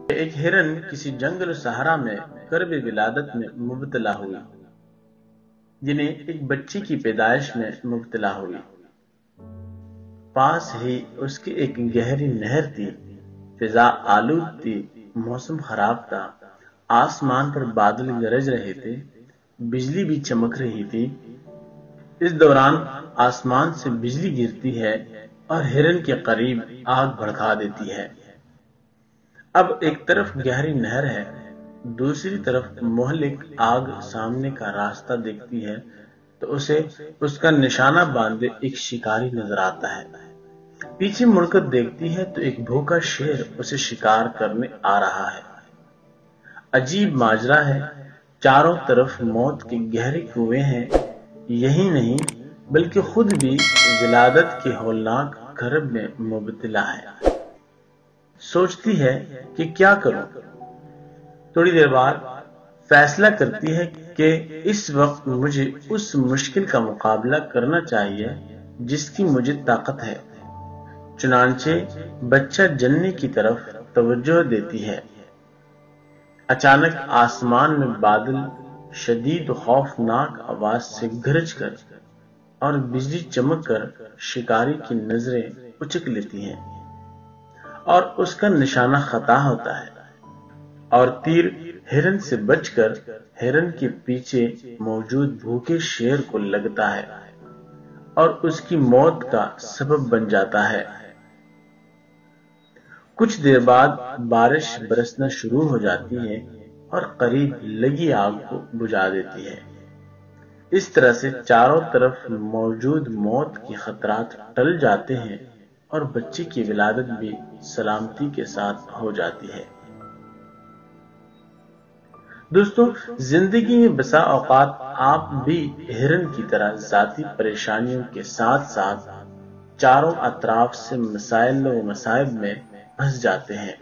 ایک ہرن کسی جنگل و صحرا میں کرب ولادت میں مبتلا ہوئی، جنہیں ایک بچی کی پیدائش میں مبتلا ہوئی۔ پاس ہی اس کی ایک گہری نہر تھی، فضا آلود تھی، موسم خراب تھا، آسمان پر بادل گرج رہے تھے، بجلی بھی چمک رہی تھی۔ اس دوران آسمان سے بجلی گرتی ہے اور ہرن کے قریب آگ بھڑکا دیتی ہے۔ اب ایک طرف گہری نہر ہے، دوسری طرف مہلک آگ سامنے کا راستہ دیکھتی ہے تو اسے اس کا نشانہ باندھے ایک شکاری نظر آتا ہے۔ پیچھے مڑ کر دیکھتی ہے تو ایک بھوکا شیر اسے شکار کرنے آ رہا ہے۔ عجیب ماجرا ہے، چاروں طرف موت کے گہرے کنویں ہیں۔ یہی نہیں بلکہ خود بھی ولادت کے ہولناک کرب میں مبتلا ہے۔ سوچتی ہے کہ کیا کروں؟ تھوڑی دیر بعد فیصلہ کرتی ہے کہ اس وقت مجھے اس مشکل کا مقابلہ کرنا چاہیے جس کی مجھے طاقت ہے۔ چنانچہ بچہ جننے کی طرف توجہ دیتی ہے۔ اچانک آسمان میں بادل شدید و خوفناک آواز سے گرج کر اور بجلی چمک کر شکاری کی نظریں اچک لیتی ہیں اور اس کا نشانہ خطا ہوتا ہے اور تیر ہرن سے بچ کر ہرن کے پیچھے موجود بھوکے شیر کو لگتا ہے اور اس کی موت کا سبب بن جاتا ہے۔ کچھ دیر بعد بارش برسنا شروع ہو جاتی ہے اور قریب لگی آگ کو بجھا دیتی ہے۔ اس طرح سے چاروں طرف موجود موت کے خطرات ٹل جاتے ہیں اور بچے کی ولادت بھی سلامتی کے ساتھ ہو جاتی ہے۔ دوستو، زندگی میں بسا اوقات آپ بھی ہرن کی طرح ذاتی پریشانیوں کے ساتھ ساتھ چاروں اطراف سے مسائل و مصائب میں پھنس جاتے ہیں،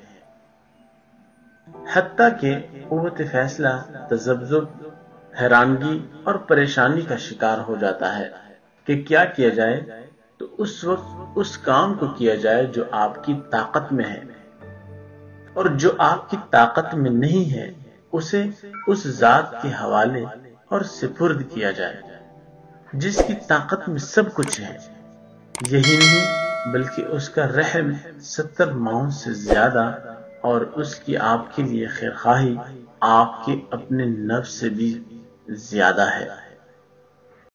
حتیٰ کہ قوت فیصلہ تذبذب، حیرانگی اور پریشانی کا شکار ہو جاتا ہے کہ کیا کیا جائے۔ تو اس وقت اس کام کو کیا جائے جو آپ کی طاقت میں ہے، اور جو آپ کی طاقت میں نہیں ہے اسے اس ذات کے حوالے اور سپرد کیا جائے جس کی طاقت میں سب کچھ ہے۔ یہی نہیں بلکہ اس کا رحم 70 ماؤں سے زیادہ اور اس کی آپ کے لیے خیرخواہی آپ کے اپنے نفس سے بھی زیادہ ہے۔